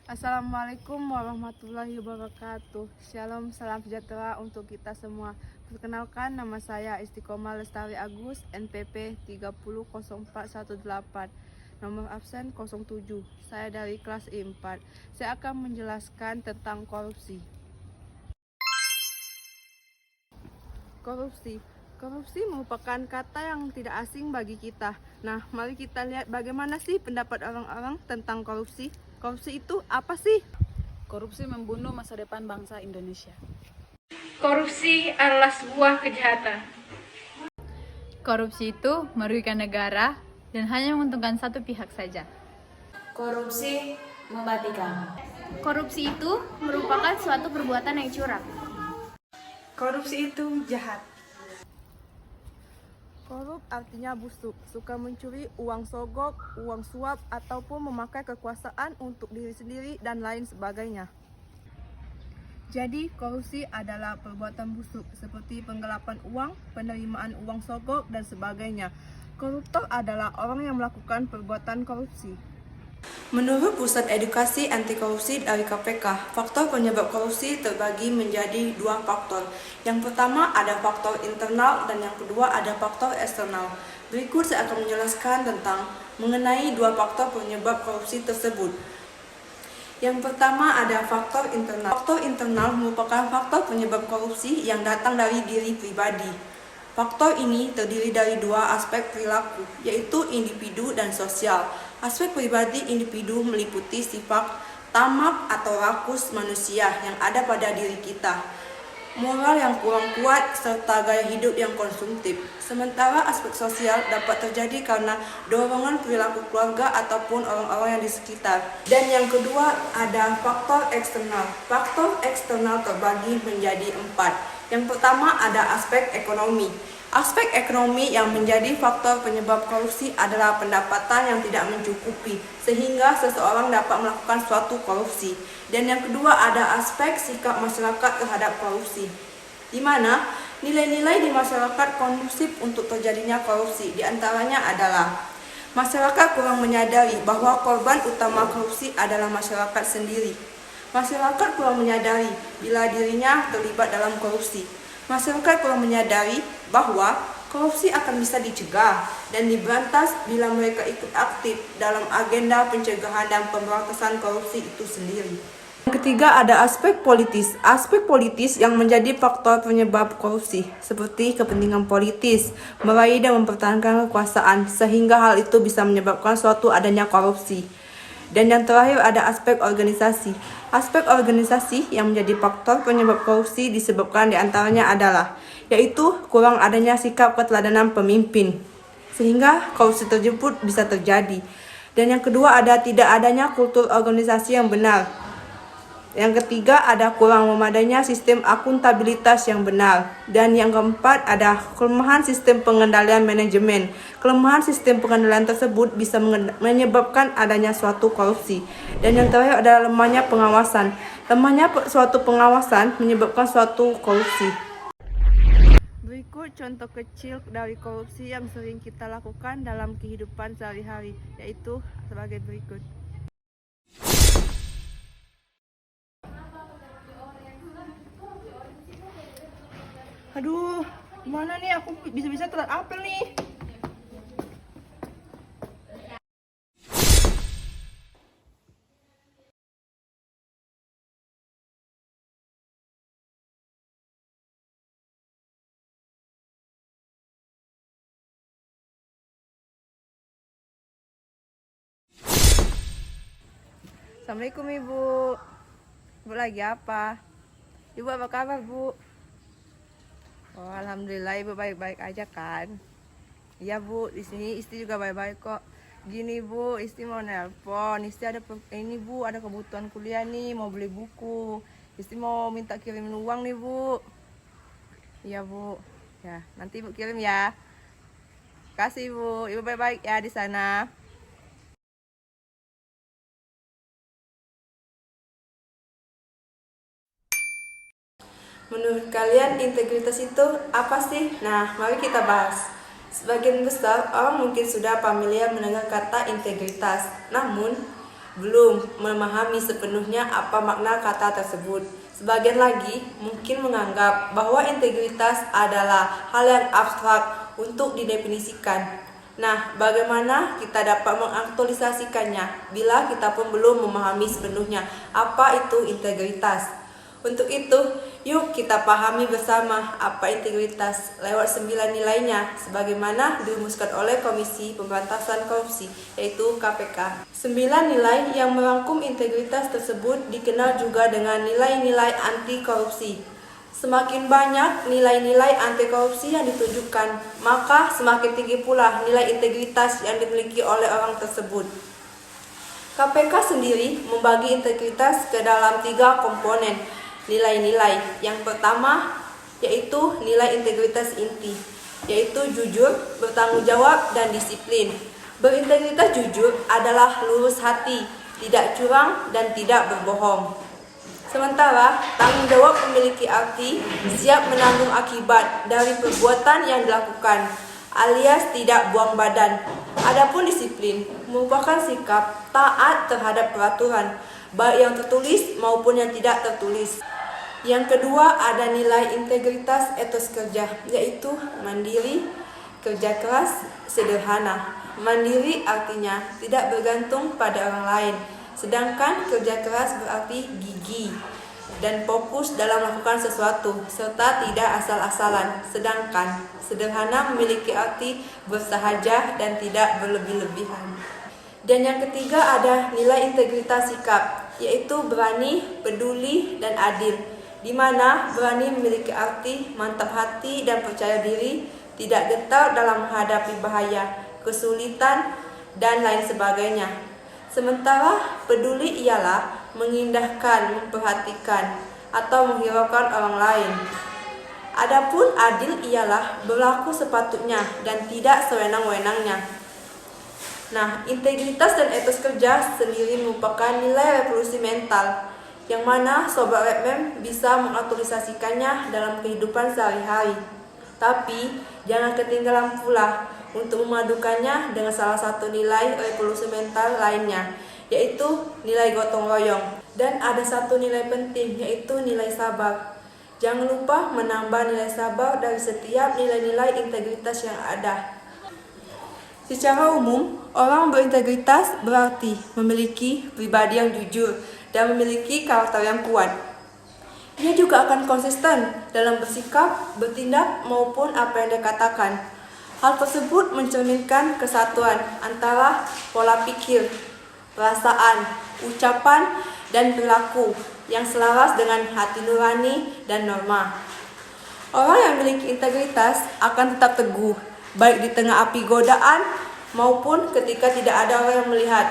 Assalamualaikum warahmatullahi wabarakatuh. Shalom, salam sejahtera untuk kita semua. Perkenalkan, nama saya Istiqomah Lestari Agus, NPP 300418, nomor absen 07. Saya dari kelas I4. Saya akan menjelaskan tentang korupsi. Korupsi merupakan kata yang tidak asing bagi kita. Nah, mari kita lihat bagaimana sih pendapat orang-orang tentang korupsi. Korupsi itu apa sih? Korupsi membunuh masa depan bangsa Indonesia. Korupsi adalah sebuah kejahatan. Korupsi itu merugikan negara dan hanya menguntungkan satu pihak saja. Korupsi mematikan. Korupsi itu merupakan suatu perbuatan yang curang. Korupsi itu jahat. Korup artinya busuk, suka mencuri uang sogok, uang suap, ataupun memakai kekuasaan untuk diri sendiri dan lain sebagainya. Jadi, korupsi adalah perbuatan busuk seperti penggelapan uang, penerimaan uang sogok, dan sebagainya. Koruptor adalah orang yang melakukan perbuatan korupsi. Menurut Pusat Edukasi Anti Korupsi dari KPK, faktor penyebab korupsi terbagi menjadi dua faktor. Yang pertama ada faktor internal dan yang kedua ada faktor eksternal. Berikut saya akan menjelaskan tentang mengenai dua faktor penyebab korupsi tersebut. Yang pertama ada faktor internal. Faktor internal merupakan faktor penyebab korupsi yang datang dari diri pribadi. Faktor ini terdiri dari dua aspek perilaku, yaitu individu dan sosial. Aspek pribadi individu meliputi sifat tamak atau rakus manusia yang ada pada diri kita, moral yang kurang kuat, serta gaya hidup yang konsumtif. Sementara aspek sosial dapat terjadi karena dorongan perilaku keluarga ataupun orang-orang yang di sekitar. Dan yang kedua ada faktor eksternal. Faktor eksternal terbagi menjadi 4. Yang pertama ada aspek ekonomi. Aspek ekonomi yang menjadi faktor penyebab korupsi adalah pendapatan yang tidak mencukupi, sehingga seseorang dapat melakukan suatu korupsi. Dan yang kedua ada aspek sikap masyarakat terhadap korupsi, di mana nilai-nilai di masyarakat kondusif untuk terjadinya korupsi. Di antaranya adalah masyarakat kurang menyadari bahwa korban utama korupsi adalah masyarakat sendiri. Masyarakat kurang menyadari bila dirinya terlibat dalam korupsi. Masyarakat kurang menyadari bahwa korupsi akan bisa dicegah dan diberantas bila mereka ikut aktif dalam agenda pencegahan dan pemberantasan korupsi itu sendiri. Yang ketiga ada aspek politis. Aspek politis yang menjadi faktor penyebab korupsi, seperti kepentingan politis, meraih dan mempertahankan kekuasaan, sehingga hal itu bisa menyebabkan suatu adanya korupsi. Dan yang terakhir ada aspek organisasi. Aspek organisasi yang menjadi faktor penyebab korupsi disebabkan diantaranya adalah, yaitu kurang adanya sikap keteladanan pemimpin, sehingga korupsi tersebut bisa terjadi. Dan yang kedua ada tidak adanya kultur organisasi yang benar. Yang ketiga ada kurang memadainya sistem akuntabilitas yang benar. Dan yang keempat ada kelemahan sistem pengendalian manajemen. Kelemahan sistem pengendalian tersebut bisa menyebabkan adanya suatu korupsi. Dan yang terakhir adalah lemahnya pengawasan. Lemahnya suatu pengawasan menyebabkan suatu korupsi. Berikut contoh kecil dari korupsi yang sering kita lakukan dalam kehidupan sehari-hari, yaitu sebagai berikut. Aduh, gimana nih aku bisa-bisa telat apel nih? Assalamualaikum Ibu. Ibu lagi apa? Ibu apa kabar, Bu? Oh, alhamdulillah Ibu baik-baik aja kan? Iya Bu, di sini Isti juga baik-baik kok. Gini Bu, Isti mau nelpon. Isti ada ini Bu, ada kebutuhan kuliah nih, mau beli buku. Isti mau minta kirimin uang nih Bu. Iya Bu. Ya, nanti Ibu kirim ya. Kasih Bu, Ibu baik-baik ya di sana. Menurut kalian integritas itu apa sih? Nah, mari kita bahas. Sebagian besar orang mungkin sudah familiar mendengar kata integritas, namun belum memahami sepenuhnya apa makna kata tersebut. Sebagian lagi mungkin menganggap bahwa integritas adalah hal yang abstrak untuk didefinisikan. Nah, bagaimana kita dapat mengaktualisasikannya bila kita pun belum memahami sepenuhnya apa itu integritas? Untuk itu, yuk kita pahami bersama apa integritas lewat 9 nilainya sebagaimana dirumuskan oleh Komisi Pemberantasan Korupsi, yaitu KPK. 9 nilai yang merangkum integritas tersebut dikenal juga dengan nilai-nilai anti korupsi. Semakin banyak nilai-nilai anti korupsi yang ditunjukkan, maka semakin tinggi pula nilai integritas yang dimiliki oleh orang tersebut. KPK sendiri membagi integritas ke dalam 3 komponen nilai-nilai. Yang pertama yaitu nilai integritas inti, yaitu jujur, bertanggung jawab, dan disiplin. Berintegritas jujur adalah lurus hati, tidak curang, dan tidak berbohong. Sementara tanggung jawab memiliki arti siap menanggung akibat dari perbuatan yang dilakukan, alias tidak buang badan. Adapun disiplin merupakan sikap taat terhadap peraturan, baik yang tertulis maupun yang tidak tertulis. Yang kedua ada nilai integritas etos kerja, yaitu mandiri, kerja keras, sederhana. Mandiri artinya tidak bergantung pada orang lain, sedangkan kerja keras berarti gigih dan fokus dalam melakukan sesuatu, serta tidak asal-asalan. Sedangkan sederhana memiliki arti bersahaja dan tidak berlebih-lebihan. Dan yang ketiga ada nilai integritas sikap, yaitu berani, peduli, dan adil, di mana berani memiliki arti mantap hati dan percaya diri, tidak getar dalam menghadapi bahaya, kesulitan, dan lain sebagainya. Sementara peduli ialah mengindahkan, memperhatikan, atau menghiraukan orang lain. Adapun adil ialah berlaku sepatutnya dan tidak sewenang-wenangnya. Nah, integritas dan etos kerja sendiri merupakan nilai revolusi mental, yang mana Sobat Redmem bisa mengaktualisasikannya dalam kehidupan sehari-hari. Tapi, jangan ketinggalan pula untuk memadukannya dengan salah satu nilai revolusi mental lainnya, yaitu nilai gotong royong. Dan ada satu nilai penting, yaitu nilai sabar. Jangan lupa menambah nilai sabar dari setiap nilai-nilai integritas yang ada. Secara umum, orang berintegritas berarti memiliki pribadi yang jujur dan memiliki karakter yang kuat. Dia juga akan konsisten dalam bersikap, bertindak, maupun apa yang dia katakan. Hal tersebut mencerminkan kesatuan antara pola pikir, perasaan, ucapan, dan perilaku yang selaras dengan hati nurani dan norma. Orang yang memiliki integritas akan tetap teguh, baik di tengah api godaan maupun ketika tidak ada orang yang melihat,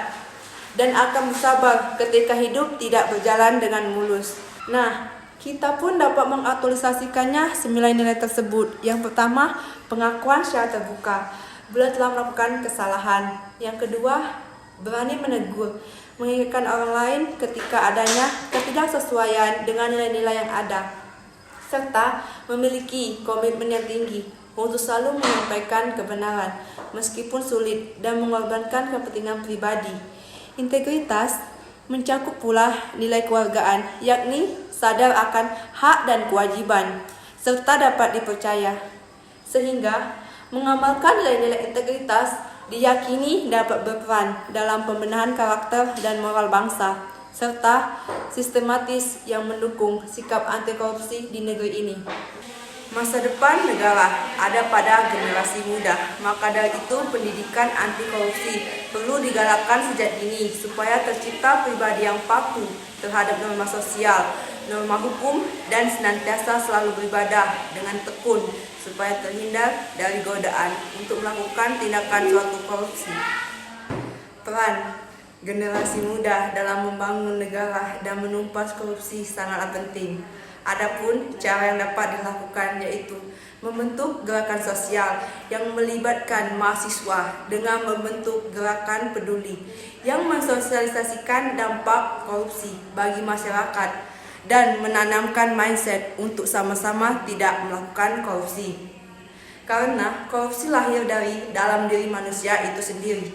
dan akan bersabar ketika hidup tidak berjalan dengan mulus. Nah, kita pun dapat mengaktualisasikannya 9 nilai tersebut. Yang pertama, pengakuan secara terbuka bila telah melakukan kesalahan. Yang kedua, berani menegur, mengingatkan orang lain ketika adanya ketidaksesuaian dengan nilai-nilai yang ada, serta memiliki komitmen yang tinggi untuk selalu menyampaikan kebenaran meskipun sulit dan mengorbankan kepentingan pribadi. Integritas mencakup pula nilai kewargaan, yakni sadar akan hak dan kewajiban, serta dapat dipercaya. Sehingga mengamalkan nilai-nilai integritas diyakini dapat berperan dalam pembenahan karakter dan moral bangsa, serta sistematis yang mendukung sikap anti korupsi di negeri ini. Masa depan negara ada pada generasi muda, maka dari itu pendidikan anti korupsi perlu digalakkan sejak dini supaya tercipta pribadi yang patuh terhadap norma sosial, norma hukum, dan senantiasa selalu beribadah dengan tekun supaya terhindar dari godaan untuk melakukan tindakan suatu korupsi. Peran generasi muda dalam membangun negara dan menumpas korupsi sangatlah penting. Adapun cara yang dapat dilakukan yaitu membentuk gerakan sosial yang melibatkan mahasiswa dengan membentuk gerakan peduli yang mensosialisasikan dampak korupsi bagi masyarakat dan menanamkan mindset untuk sama-sama tidak melakukan korupsi. karena korupsi lahir dari dalam diri manusia itu sendiri.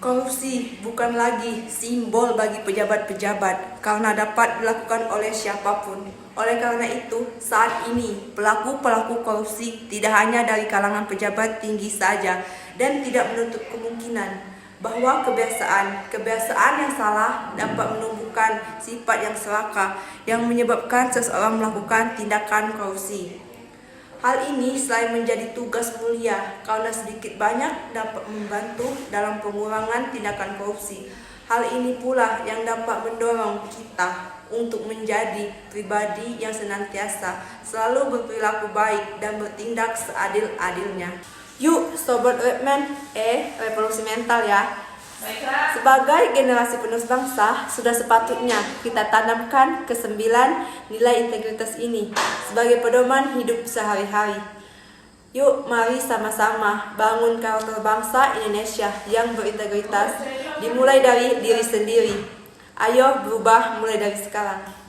Korupsi bukan lagi simbol bagi pejabat-pejabat karena dapat dilakukan oleh siapapun. Oleh karena itu, saat ini pelaku-pelaku korupsi tidak hanya dari kalangan pejabat tinggi saja dan tidak menutup kemungkinan bahwa kebiasaan yang salah dapat menumbuhkan sifat yang serakah yang menyebabkan seseorang melakukan tindakan korupsi. Hal ini selain menjadi tugas mulia karena sedikit banyak dapat membantu dalam pengurangan tindakan korupsi. Hal ini pula yang dapat mendorong kita untuk menjadi pribadi yang senantiasa selalu berperilaku baik dan bertindak seadil-adilnya. Yuk Sobat Redman, revolusi mental ya. Sebagai generasi penerus bangsa, sudah sepatutnya kita tanamkan ke-9 nilai integritas ini sebagai pedoman hidup sehari-hari. Yuk mari sama-sama bangun karakter bangsa Indonesia yang berintegritas, dimulai dari diri sendiri. Ayo berubah mulai dari sekarang.